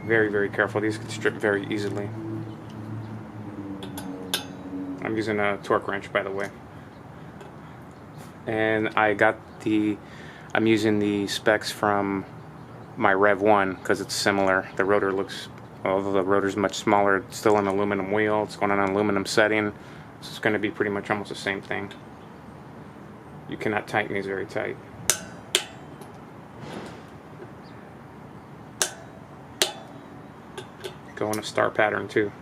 Very, very careful. These can strip very easily. I'm using a torque wrench, by the way. And I'm using the specs from my Rev 1 because it's similar. The rotor looks, although the rotor's much smaller, it's still an aluminum wheel. It's going on an aluminum setting, so it's going to be pretty much almost the same thing. You cannot tighten these very tight. Go in a star pattern too.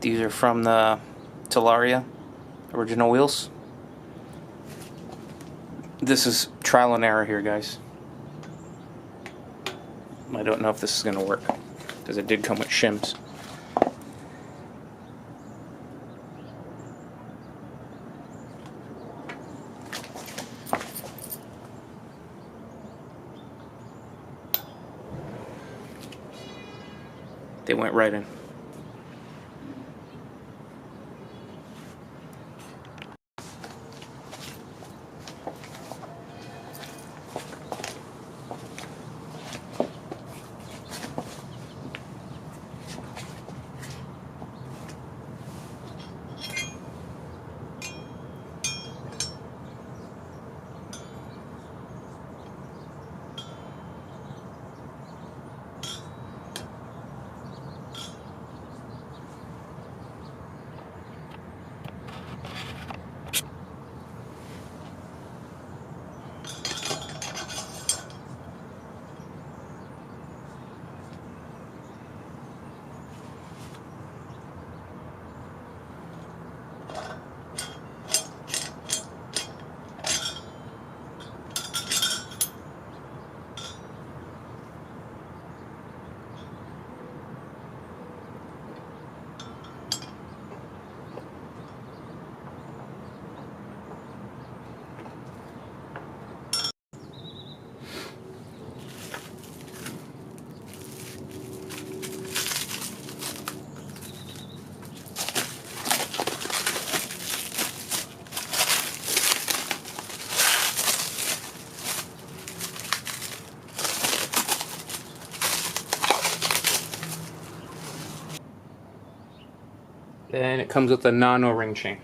These are from the Talaria original wheels. This is trial and error here, guys. I don't know if this is going to work because it did come with shims. They went right in. And it comes with a non-O-ring chain.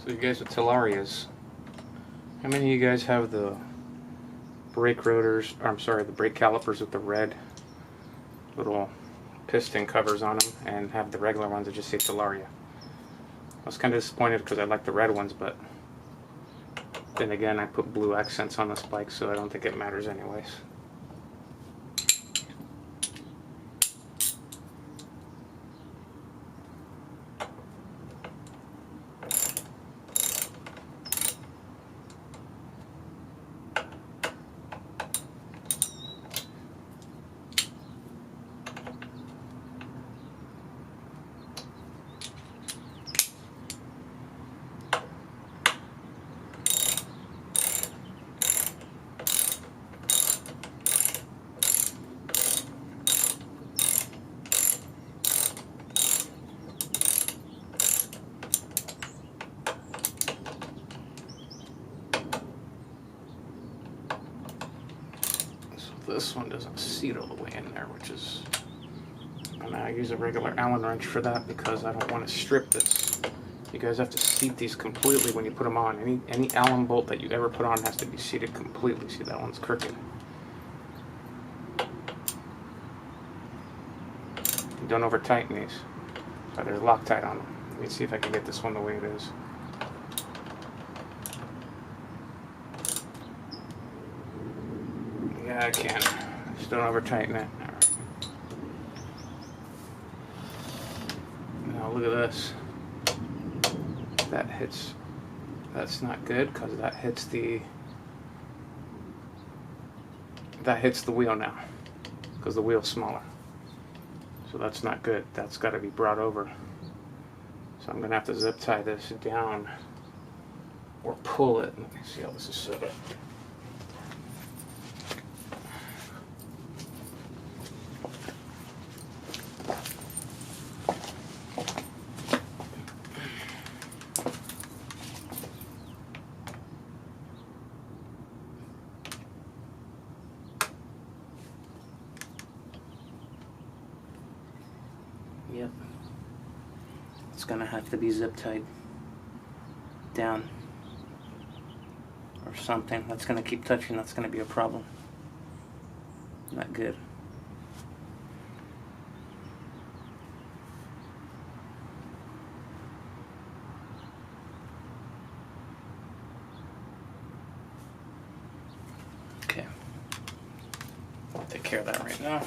So you guys with Talarias, how many of you guys have the brake rotors, or I'm sorry, the brake calipers with the red little piston covers on them, and have the regular ones that just say Talaria? I was kind of disappointed because I like the red ones, but then again I put blue accents on this bike, so I don't think it matters anyways. This one doesn't seat all the way in there, which is, and I use a regular Allen wrench for that because I don't want to strip this. You guys have to seat these completely when you put them on. Any Allen bolt that you ever put on has to be seated completely. See, that one's crooked. Don't over tighten these. So there's Loctite on them. Let me see if I can get this one the way it is. Yeah, I can. Just don't over tighten it. Right. Now look at this. That hits. That's not good because that hits the. That hits the wheel now. because the wheel's smaller. So that's not good. That's got to be brought over. So I'm going to have to zip tie this down or pull it. Let me see how this is set up. Yep. It's gonna have to be zip tied down or something. That's gonna keep touching. That's gonna be a problem. Not good. Okay. I'll take care of that right now.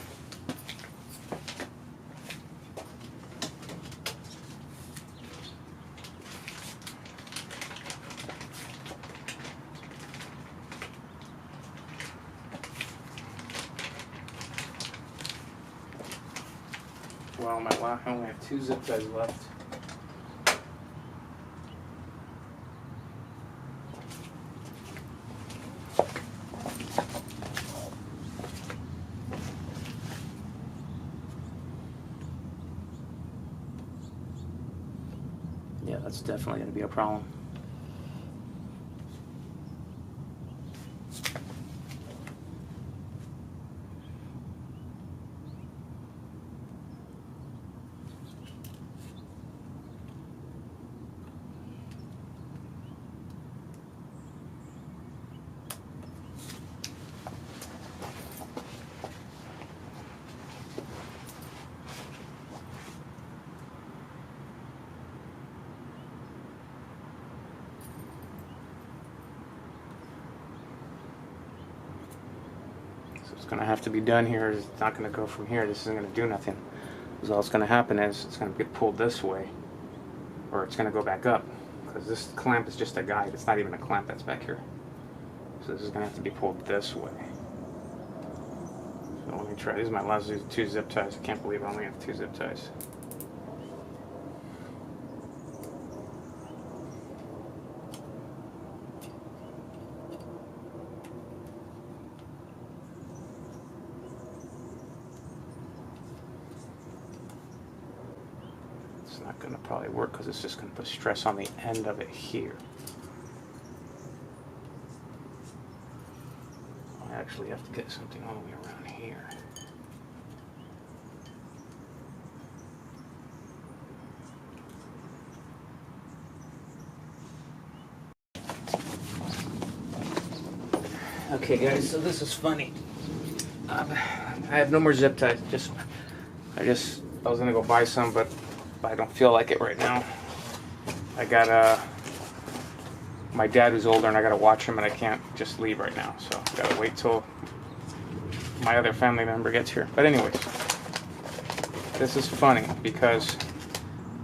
Well, I only have 2 zip ties left. Yeah, that's definitely going to be a problem. So it's going to have to be done here. It's not going to go from here. This isn't going to do nothing. Because all that's going to happen is it's going to get pulled this way, or it's going to go back up. Because this clamp is just a guide. It's not even a clamp that's back here. So this is going to have to be pulled this way. So let me try. These are my last 2 zip ties. I can't believe I only have 2 zip ties. It's not going to probably work because it's just going to put stress on the end of it here. I actually have to get something all the way around here. Okay guys, so this is funny. I have no more zip ties. I was gonna go buy some, but I don't feel like it right now. I got my dad who's older, and I gotta watch him, and I can't just leave right now. So I gotta wait till my other family member gets here. But anyways, this is funny because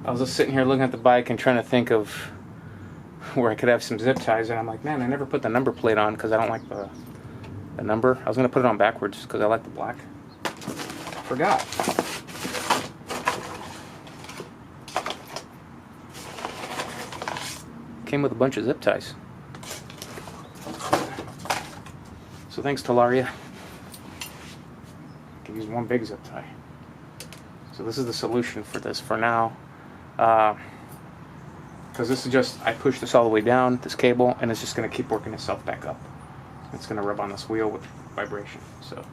I was just sitting here looking at the bike and trying to think of where I could have some zip ties, and I'm like, man, I never put the number plate on because I don't like the number. I was gonna put it on backwards because I like the black. Forgot. Came with a bunch of zip ties. So thanks, Talaria. I can use one big zip tie. So this is the solution for this for now. Because this is just, I push this all the way down, this cable, and it's just going to keep working itself back up. It's going to rub on this wheel with vibration. So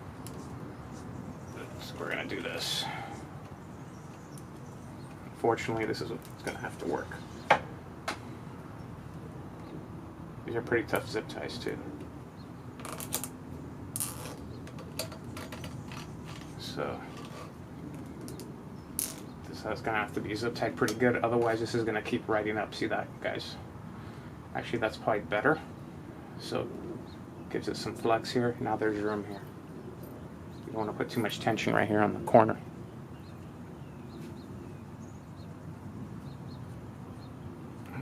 we're going to do this. Unfortunately, this is what's going to have to work. These are pretty tough zip ties too. So this is going to have to be zip tied pretty good, otherwise this is going to keep riding up. See that, guys? Actually, that's probably better. So gives it some flex here. Now there's room here. You don't want to put too much tension right here on the corner.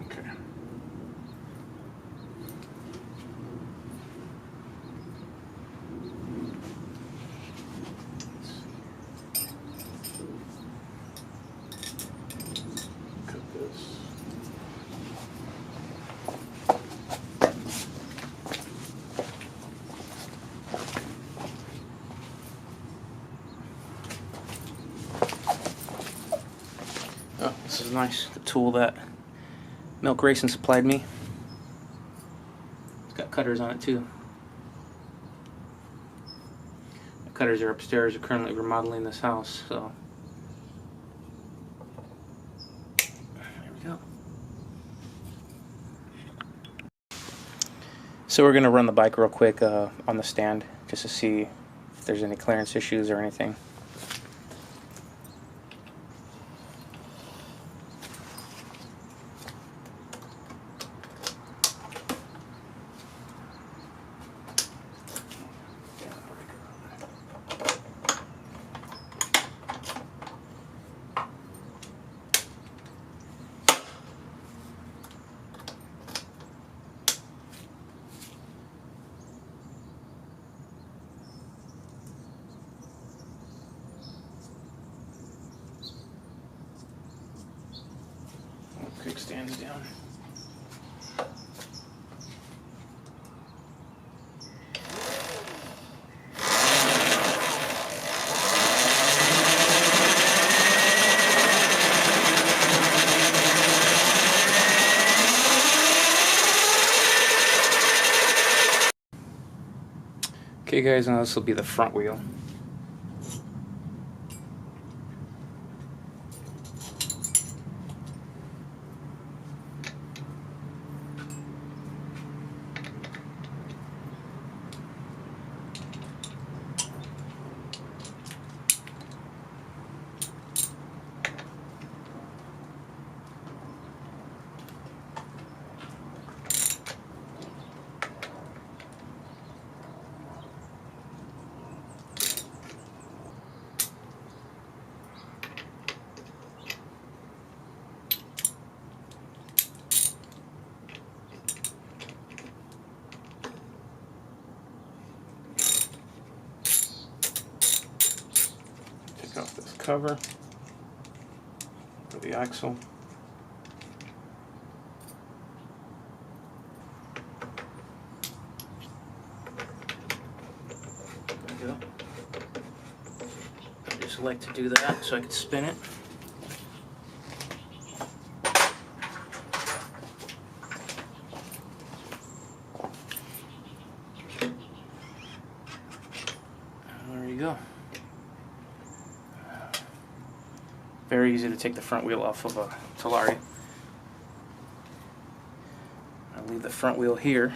Okay. is nice. The tool that Milk Racing supplied me. It's got cutters on it too. The cutters are upstairs. We're currently remodeling this house, so there we go. So we're gonna run the bike real quick on the stand just to see if there's any clearance issues or anything. Kickstands down. Okay guys, now this will be the front wheel. Off this cover for the axle. There we go. I just like to do that so I can spin it. There you go. Very easy to take the front wheel off of a Talaria. I'll leave the front wheel here.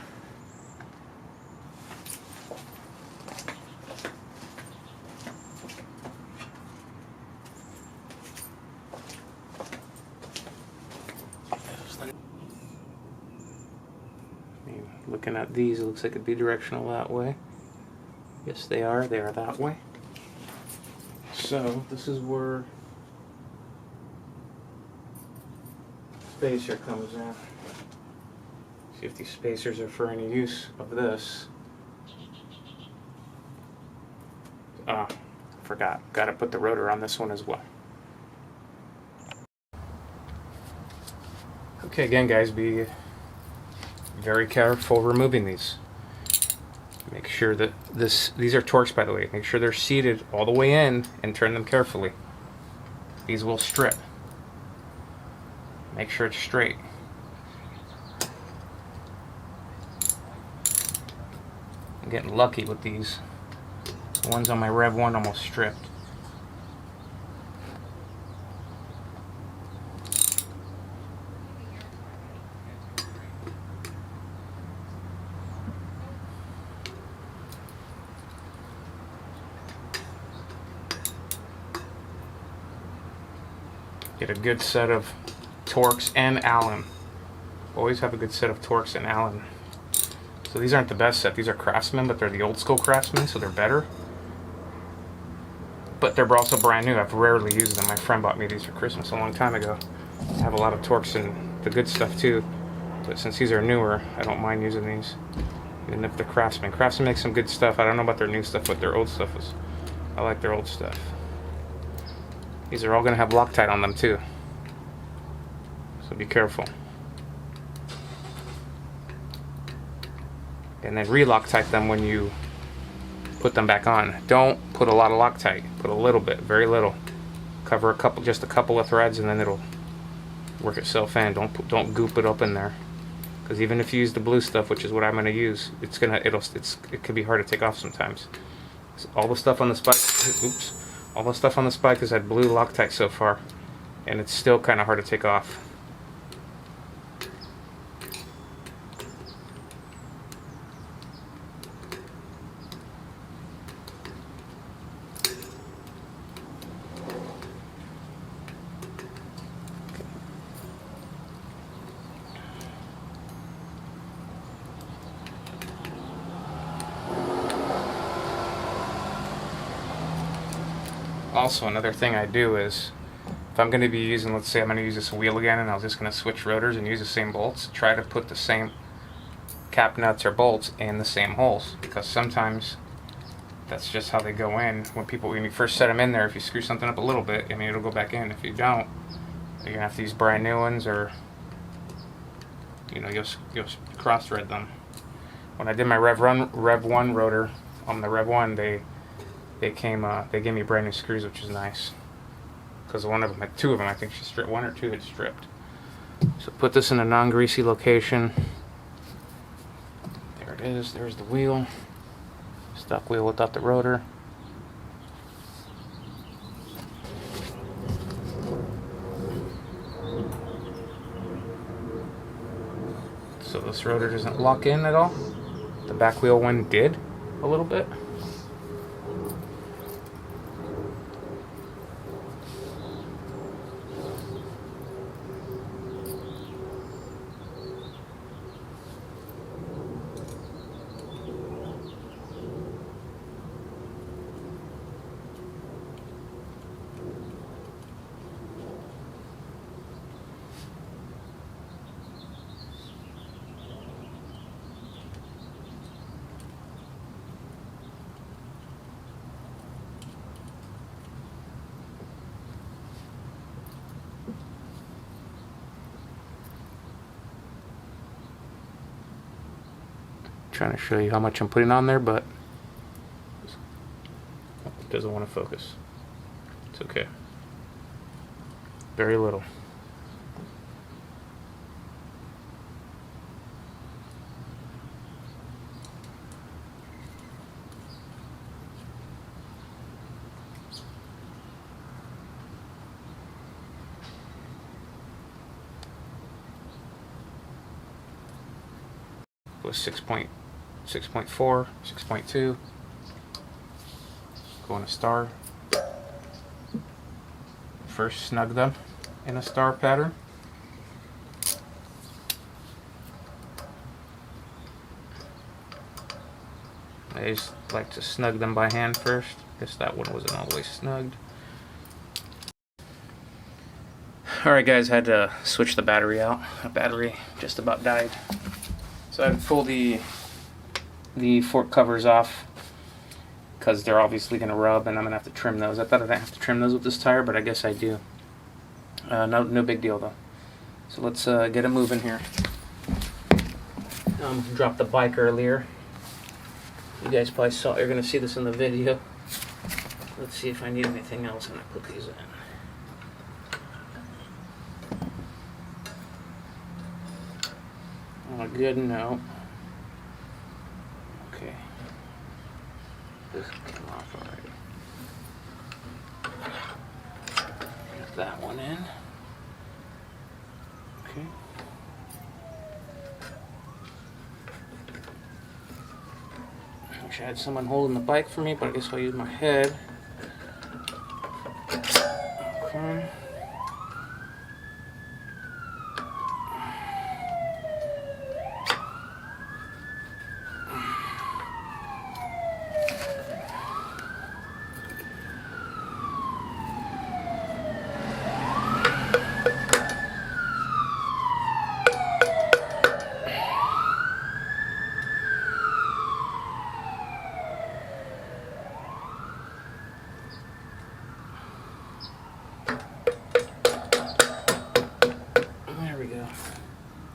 Looking at these, it looks like it'd be directional that way. Yes, they are. They are that way. So this is where spacer comes in. See if these spacers are for any use of this. Forgot. Got to put the rotor on this one as well. Okay, again guys, be very careful removing these. Make sure that these are Torx, by the way. Make sure they're seated all the way in and turn them carefully. These will strip. Make sure it's straight. I'm getting lucky with these. The ones on my Rev 1 almost stripped. Get a good set of Torx and Allen. Always have a good set of Torx and Allen. So these aren't the best set. These are Craftsman, but they're the old school Craftsman, so they're better. But they're also brand new. I've rarely used them. My friend bought me these for Christmas a long time ago. I have a lot of Torx and the good stuff too. But since these are newer, I don't mind using these. Even if they're Craftsman. Craftsman makes some good stuff. I don't know about their new stuff, but their old stuff is... I like their old stuff. These are all going to have Loctite on them too. So be careful. And then re-Loctite them when you put them back on. Don't put a lot of Loctite. Put a little bit, very little. Cover just a couple of threads, and then it'll work itself in. Don't goop it up in there, because even if you use the blue stuff, which is what I'm going to use, it could be hard to take off sometimes. So all the stuff on the spike, oops, all the stuff on the spike has had blue Loctite so far, and it's still kind of hard to take off. Also, another thing I do is, if I'm going to be using, let's say I'm going to use this wheel again and I was just going to switch rotors and use the same bolts, try to put the same cap nuts or bolts in the same holes, because sometimes that's just how they go in. When you first set them in there, if you screw something up a little bit, I mean, it'll go back in. If you don't, you're going to have to use brand new ones, or you'll cross thread them. When I did my Rev 1 rotor on the Rev 1, they gave me brand new screws, which is nice, because one of them had two of them. I think she stripped one or two had stripped. So put this in a non-greasy location. There it is. There's the wheel. Stock wheel without the rotor. So this rotor doesn't lock in at all. The back wheel one did a little bit. Trying to show you how much I'm putting on there, but it doesn't want to focus. It's okay. Very little. It was 6.4, 6.2. Go in a star. First snug them in a star pattern. I just like to snug them by hand first. Guess that one wasn't all the way snugged. Alright guys, I had to switch the battery out. The battery just about died. So I had to pull the fork covers off, because they're obviously going to rub, and I'm going to have to trim those. I thought I didn't have to trim those with this tire, but I guess I do. No big deal though. So let's get it moving here. Dropped the bike earlier. You guys probably saw, you're going to see this in the video. Let's see if I need anything else when I put these in. Oh, good, no. Okay. This came off already. Get that one in. Okay. I wish I had someone holding the bike for me, but I guess I'll use my head. Okay.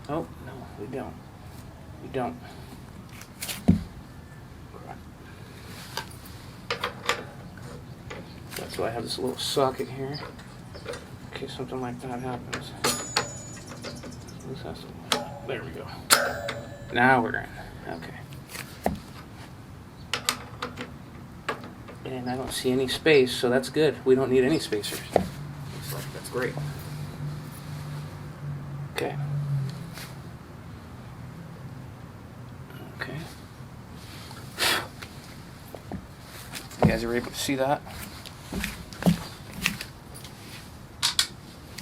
Oh, no, we don't. We don't. That's why I have this little socket here, in case something like that happens. There we go. Now we're in. Okay. And I don't see any space, so that's good. We don't need any spacers. Looks like that's great. Okay. Okay. You guys are able to see that?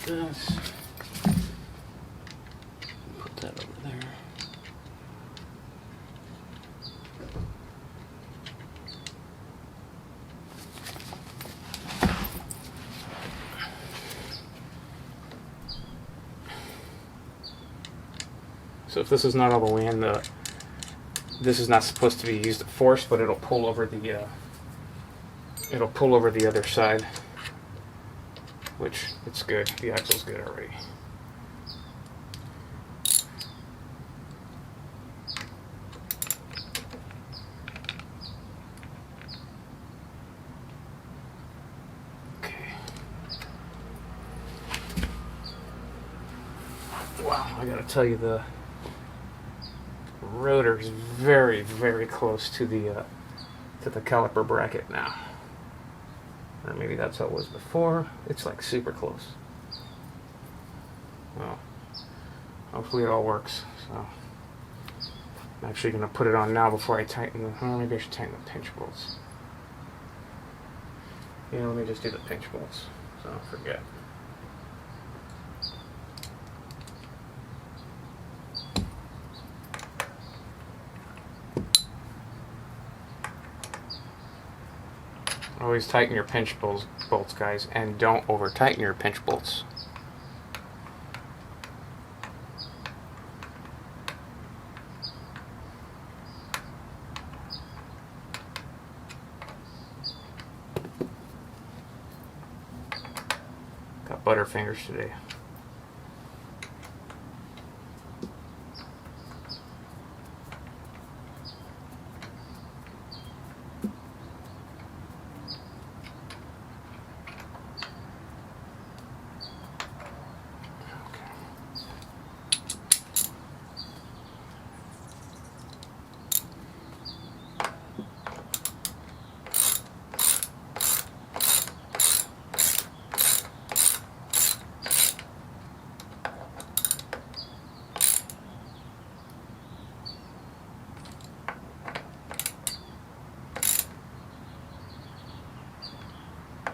This. Put that over there. So if this is not all the way in, this is not supposed to be used at force, but it'll pull over the other side, which it's good. The axle's good already. Okay. Wow, I gotta tell you, the rotor is very, very close to the caliper bracket now. Or maybe that's how it was before. It's like super close. Well, hopefully it all works. So I'm actually going to put it on now before I tighten the... Oh, maybe I should tighten the pinch bolts. Yeah, let me just do the pinch bolts so I don't forget. Always tighten your pinch bolts, guys, and don't over tighten your pinch bolts. Got butterfingers today.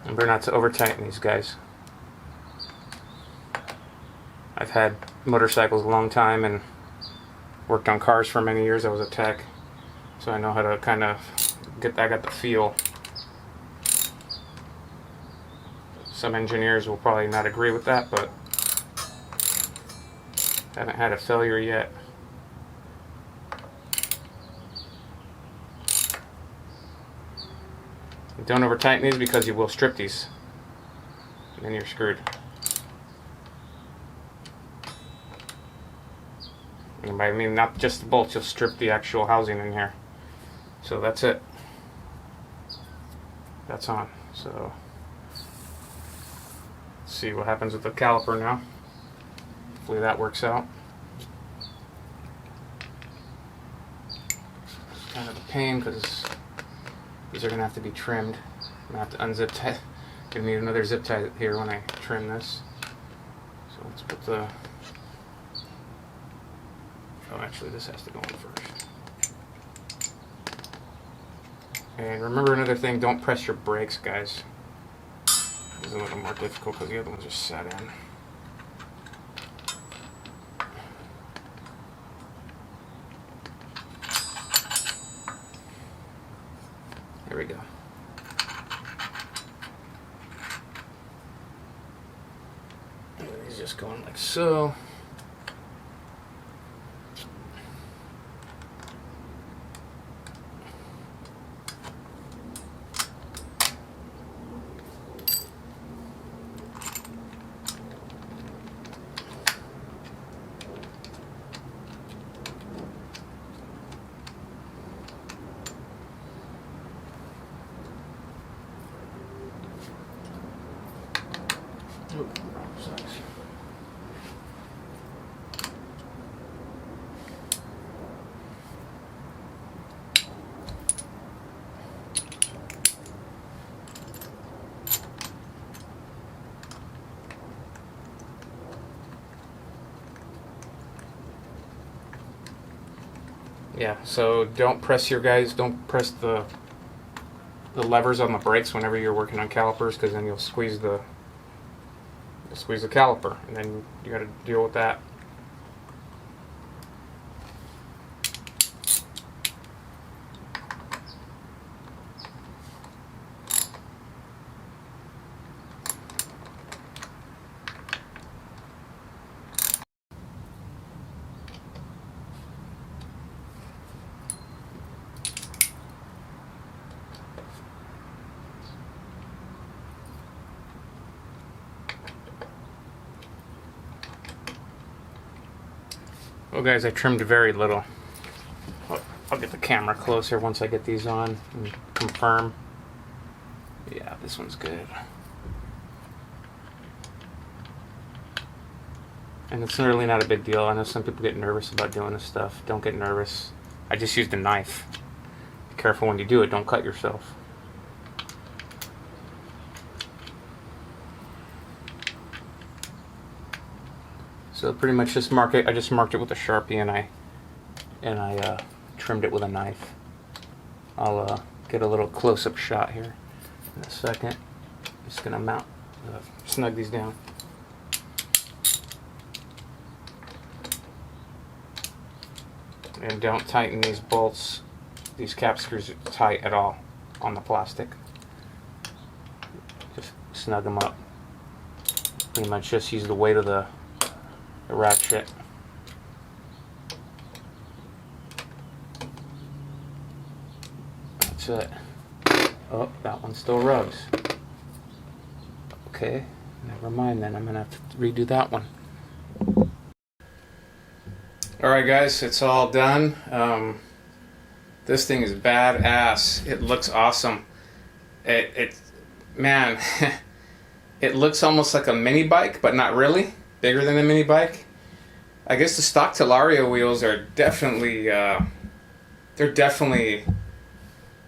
Remember not to over tighten these, guys. I've had motorcycles a long time and worked on cars for many years. I was a tech, so I know how to kind of get that. I got the feel. Some engineers will probably not agree with that, but I haven't had a failure yet. Don't over tighten these because you will strip these and then you're screwed. And by I mean not just the bolts, you'll strip the actual housing in here. So that's it. That's on. So let's see what happens with the caliper now. Hopefully that works out. It's kind of a pain because these are going to have to be trimmed. I'm going to have to unzip tie. Going to need another zip tie here when I trim this. So let's put the... Oh, actually this has to go in first. And remember another thing, don't press your brakes, guys. It's a little more difficult because the other ones just sat in. There we go. And he's just going like so. Yeah, so don't press the levers on the brakes whenever you're working on calipers, because then you'll squeeze the caliper, and then you got to deal with that. Well guys, I trimmed very little. I'll get the camera closer once I get these on and confirm. Yeah, this one's good. And it's really not a big deal. I know some people get nervous about doing this stuff. Don't get nervous. I just used a knife. Be careful when you do it, don't cut yourself. So pretty much just mark it. I just marked it with a Sharpie, and I trimmed it with a knife. I'll get a little close-up shot here in a second. Just gonna snug these down. And don't tighten these bolts, these cap screws tight at all on the plastic. Just snug them up. Pretty much just use the weight of the ratchet. That's it. Oh, that one still rubs. Okay, never mind then. I'm gonna have to redo that one. Alright guys, it's all done. This thing is badass. It looks awesome. Man, it looks almost like a mini bike, but not really. Bigger than a mini bike. I guess the stock Talaria wheels are definitely, they're definitely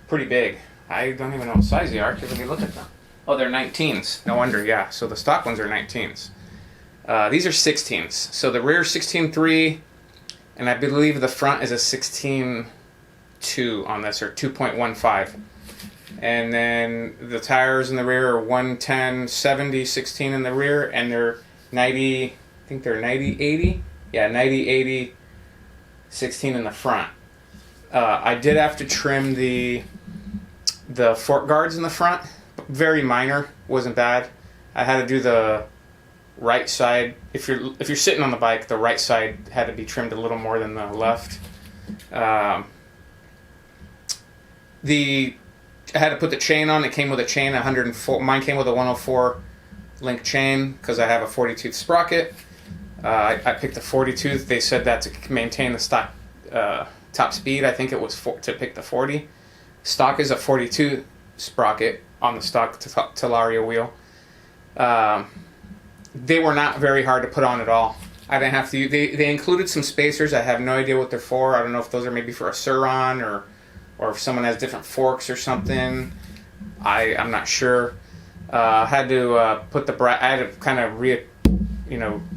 pretty big. I don't even know what size they are, because let me look at them. Oh, they're 19s. No wonder, yeah. So the stock ones are 19s. These are 16s. So the rear 16.3, and I believe the front is a 16.2 on this, or 2.15. And then the tires in the rear are 110, 70, 16 in the rear, and they're 90, I think they're 90, 80? Yeah, 90, 80, 16 in the front. I did have to trim the fork guards in the front. Very minor, wasn't bad. I had to do the right side. If you're sitting on the bike, the right side had to be trimmed a little more than the left. I had to put the chain on. It came with a chain, 104. Mine came with a 104 link chain because I have a 40 tooth sprocket. I picked the 40 tooth. They said that to maintain the stock top speed. I think it was to pick the 40. Stock is a 42 sprocket on the stock Talaria wheel. They were not very hard to put on at all. I didn't have to. They included some spacers. I have no idea what they're for. I don't know if those are maybe for a Suron or if someone has different forks or something. I'm not sure. I had to put the I had to kind of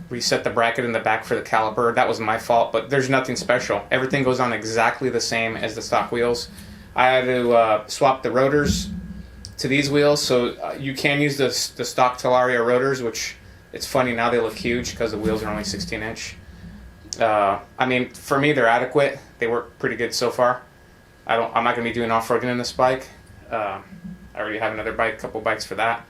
reset the bracket in the back for the caliper. That was my fault, but there's nothing special. Everything goes on exactly the same as the stock wheels. I had to swap the rotors to these wheels, so you can use the stock Talaria rotors, which it's funny now they look huge because the wheels are only 16-inch. I mean, for me they're adequate. They work pretty good so far. I'm not going to be doing off-roading in this bike. I already have another bike, couple bikes for that.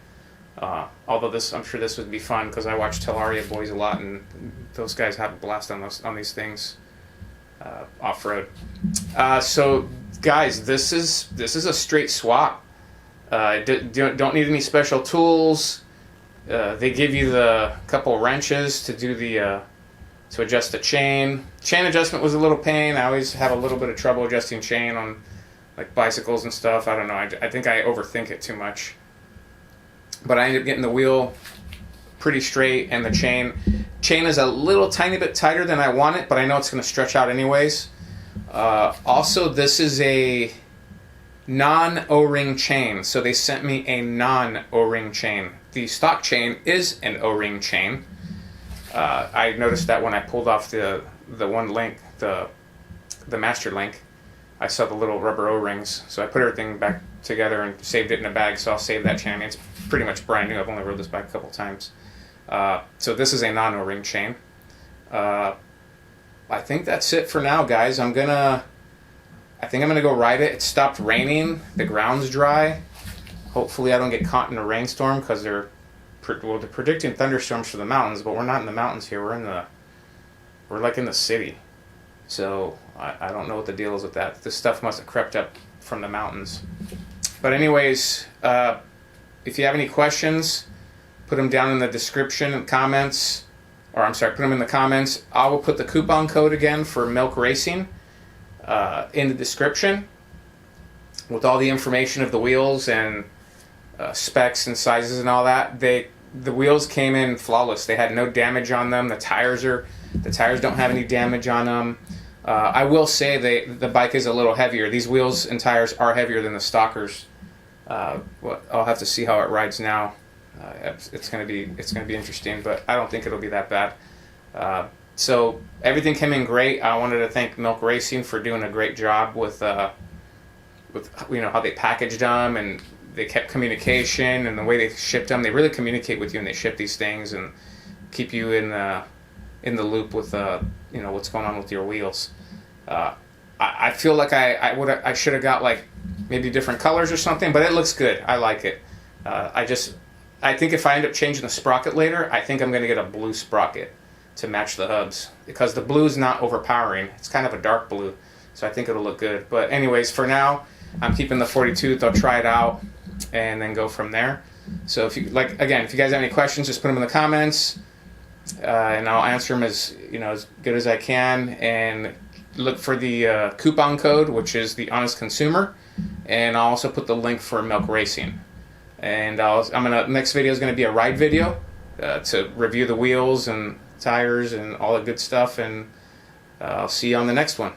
Although I'm sure this would be fun because I watch Talaria boys a lot, and those guys have a blast on these things off-road. So guys, this is a straight swap. Don't need any special tools. They give you the couple wrenches to do to adjust the chain. Chain adjustment was a little pain. I always have a little bit of trouble adjusting chain on like bicycles and stuff. I don't know. I think I overthink it too much. But I ended up getting the wheel pretty straight, and the chain is a little tiny bit tighter than I want it, but I know it's going to stretch out anyways. Also, this is a non-O-ring chain, so they sent me a non-O-ring chain. The stock chain is an O-ring chain. I noticed that when I pulled off the one link, the the master link, I saw the little rubber O-rings, so I put everything back together and saved it in a bag, so I'll save that chain. I mean, it's pretty much brand new. I've only rode this bike a couple times. So this is a non-O-ring chain. I think that's it for now, guys. I think I'm gonna go ride it. It stopped raining. The ground's dry. Hopefully I don't get caught in a rainstorm, because they're predicting thunderstorms for the mountains, but we're not in the mountains here. We're like in the city. So I don't know what the deal is with that. This stuff must have crept up from the mountains. But anyways, if you have any questions, put them down in the description and comments. Or I'm sorry, put them in the comments. I will put the coupon code again for Milk Racing in the description, with all the information of the wheels and specs and sizes and all that. The wheels came in flawless. They had no damage on them. The tires don't have any damage on them. I will say the bike is a little heavier. These wheels and tires are heavier than the stockers. I'll have to see how it rides now. It's gonna be interesting, but I don't think it'll be that bad. So everything came in great. I wanted to thank Milk Racing for doing a great job with how they packaged them, and they kept communication, and the way they shipped them. They really communicate with you, and they ship these things and keep you in the loop with what's going on with your wheels. I feel like I should have got like maybe different colors or something, but it looks good. I like it. I think if I end up changing the sprocket later, I think I'm going to get a blue sprocket to match the hubs, because the blue is not overpowering. It's kind of a dark blue, so I think it'll look good. But anyways, for now, I'm keeping the 42. I'll try it out and then go from there. So if you guys have any questions, just put them in the comments, and I'll answer them as good as I can. And look for the coupon code, which is the Honest Consumer, and I'll also put the link for Milk Racing. And next video is gonna be a ride video to review the wheels and tires and all the good stuff. And I'll see you on the next one.